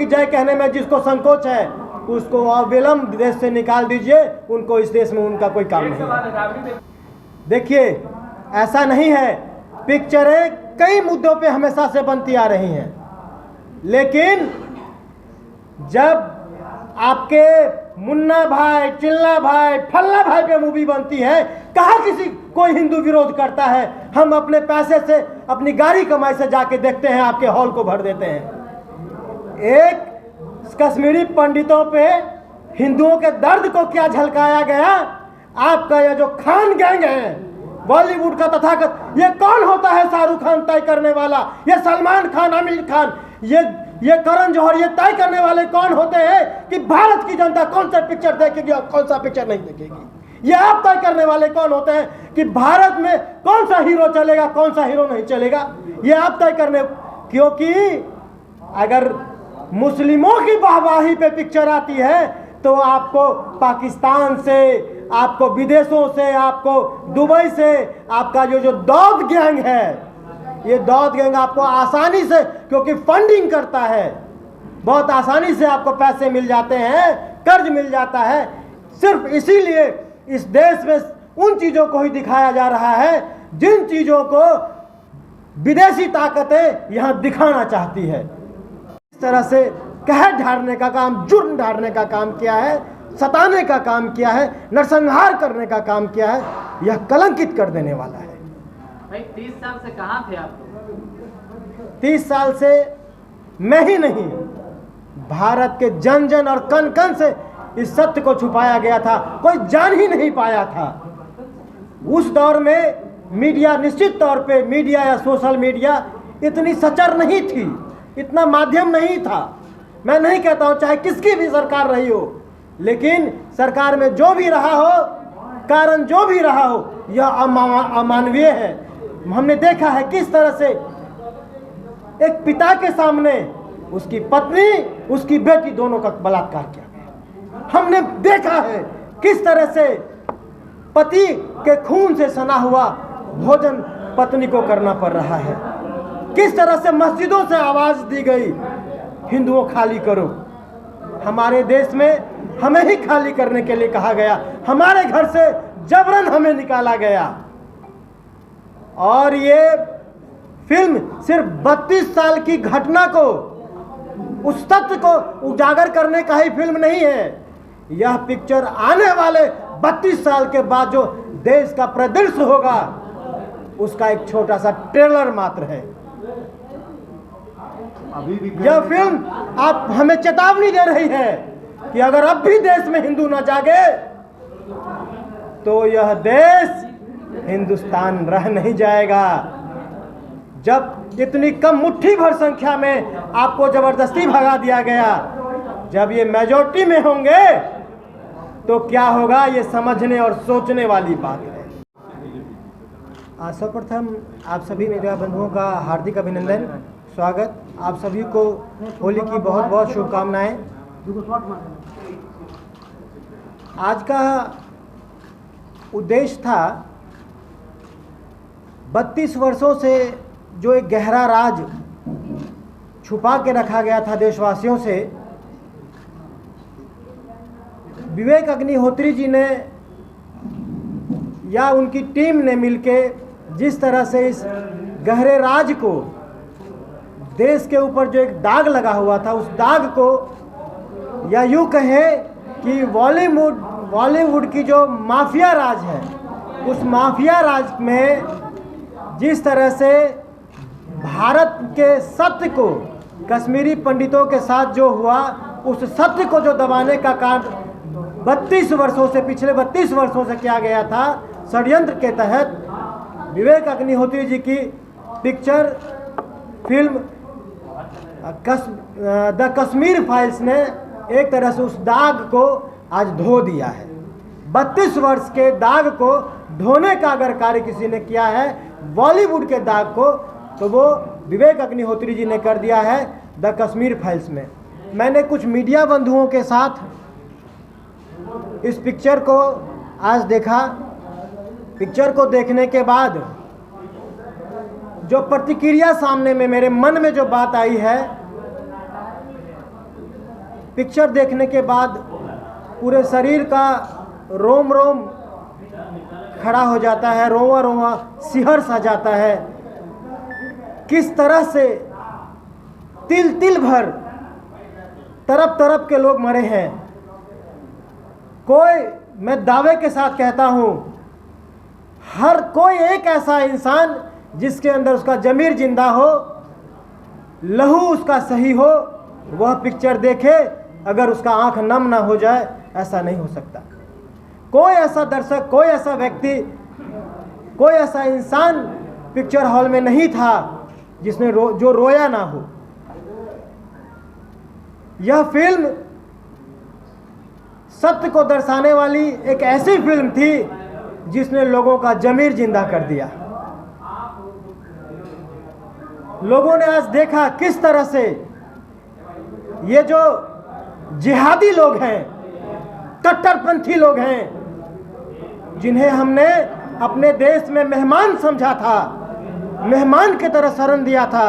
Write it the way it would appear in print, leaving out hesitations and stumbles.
की जय कहने में जिसको संकोच है उसको अविलंब देश से निकाल दीजिए, उनको इस देश में उनका कोई काम नहीं है। देखिए, ऐसा नहीं है, पिक्चरें कई मुद्दों पे हमेशा से बनती आ रही हैं, लेकिन जब आपके मुन्ना भाई, चिल्ला भाई, फल्ला भाई पे मूवी बनती है, कहाँ किसी कोई हिंदू विरोध करता है? हम अपने पैसे से, अपनी गाड़ी कमाई से जाके देखते हैं, आपके हॉल को भर देते हैं। एक कश्मीरी पंडितों पे हिंदुओं के दर्द को क्या झलकाया गया? आपका यह जो खान गैंग है बॉलीवुड का तथाकथ, ये कौन होता है शाहरुख खान तय करने वाला? ये सलमान खान, आमिर खान, ये करण जौहर, ये तय करने वाले कौन होते हैं कि भारत की जनता कौन सा पिक्चर देखेगी और कौन सा पिक्चर नहीं देखेगी? ये आप तय करने वाले कौन होते हैं कि भारत में कौन सा हीरो चलेगा, कौन सा हीरो नहीं चलेगा? ये आप तय करने, क्योंकि अगर मुस्लिमों की वाहवाही पे पिक्चर आती है तो आपको पाकिस्तान से, आपको विदेशों से, आपको दुबई से, आपका जो दौद गैंग है, ये दौद गैंग आपको आसानी से, क्योंकि फंडिंग करता है, बहुत आसानी से आपको पैसे मिल जाते हैं, कर्ज मिल जाता है। सिर्फ इसीलिए इस देश में उन चीज़ों को ही दिखाया जा रहा है जिन चीज़ों को विदेशी ताकतें यहाँ दिखाना चाहती है। इस तरह से कहर ढारने का काम, जुर्म ढारने का काम किया है, सताने का काम किया है, नरसंहार करने का काम किया है, यह कलंकित कर देने वाला है। भाई 30 साल से कहाँ थे आप? 30 साल से मैं ही नहीं, भारत के जन जन और कण कण से इस सत्य को छुपाया गया था, कोई जान ही नहीं पाया था। उस दौर में मीडिया, निश्चित तौर पे मीडिया या सोशल मीडिया इतनी सचर नहीं थी, इतना माध्यम नहीं था। मैं नहीं कहता हूँ चाहे किसकी भी सरकार रही हो, लेकिन सरकार में जो भी रहा हो, कारण जो भी रहा हो, यह अमानवीय है। हमने देखा है किस तरह से एक पिता के सामने उसकी पत्नी, उसकी बेटी दोनों का बलात्कार किया गया। हमने देखा है किस तरह से पति के खून से सना हुआ भोजन पत्नी को करना पड़ रहा है। किस तरह से मस्जिदों से आवाज दी गई, हिंदुओं खाली करो। हमारे देश में हमें ही खाली करने के लिए कहा गया, हमारे घर से जबरन हमें निकाला गया। और ये फिल्म सिर्फ 32 साल की घटना को, उस तथ्य को उजागर करने का ही फिल्म नहीं है। यह पिक्चर आने वाले 32 साल के बाद जो देश का परिदृश्य होगा, उसका एक छोटा सा ट्रेलर मात्र है। यह फिल्म आप हमें चेतावनी दे रही है कि अगर अब भी देश में हिंदू न जागे तो यह देश हिंदुस्तान रह नहीं जाएगा। जब इतनी कम मुट्ठी भर संख्या में आपको जबरदस्ती भगा दिया गया, जब ये मेजॉरिटी में होंगे तो क्या होगा, ये समझने और सोचने वाली बात है। सर्वप्रथम आप सभी मीडिया बंधुओं का हार्दिक अभिनंदन, स्वागत। आप सभी को होली की बहुत बहुत शुभकामनाएं। आज का उद्देश्य था 32 वर्षों से जो एक गहरा राज छुपा के रखा गया था देशवासियों से, विवेक अग्निहोत्री जी ने या उनकी टीम ने मिलके जिस तरह से इस गहरे राज को, देश के ऊपर जो एक दाग लगा हुआ था, उस दाग को, या यूँ कहें कि बॉलीवुड की जो माफिया राज है, उस माफिया राज में जिस तरह से भारत के सत्य को, कश्मीरी पंडितों के साथ जो हुआ, उस सत्य को जो दबाने का काम 32 वर्षों से, पिछले 32 वर्षों से किया गया था, षड्यंत्र के तहत विवेक अग्निहोत्री जी की picture film the Kashmir files ने एक तरह से उस दाग को आज धो दिया है। 32 वर्ष के दाग को धोने का अगर कार्य किसी ने किया है, बॉलीवुड के दाग को, तो वो विवेक अग्निहोत्री जी ने कर दिया है द कश्मीर फाइल्स में। मैंने कुछ मीडिया बंधुओं के साथ इस पिक्चर को आज देखा। पिक्चर को देखने के बाद जो प्रतिक्रिया सामने में मेरे मन में जो बात आई है, पिक्चर देखने के बाद पूरे शरीर का रोम रोम खड़ा हो जाता है, रोवा रोवा सिहर सा जाता है। किस तरह से तिल तिल भर तरफ तरफ के लोग मरे हैं। कोई, मैं दावे के साथ कहता हूं, हर कोई एक ऐसा इंसान जिसके अंदर उसका जमीर जिंदा हो, लहू उसका सही हो, वह पिक्चर देखे अगर उसका आंख नम ना हो जाए, ऐसा नहीं हो सकता। कोई ऐसा दर्शक, कोई ऐसा व्यक्ति, कोई ऐसा इंसान पिक्चर हॉल में नहीं था जिसने जो रोया ना हो। यह फिल्म सत्य को दर्शाने वाली एक ऐसी फिल्म थी जिसने लोगों का जमीर जिंदा कर दिया। लोगों ने आज देखा किस तरह से ये जो जिहादी लोग हैं, कट्टरपंथी लोग हैं, जिन्हें हमने अपने देश में मेहमान समझा था, मेहमान की तरह शरण दिया था,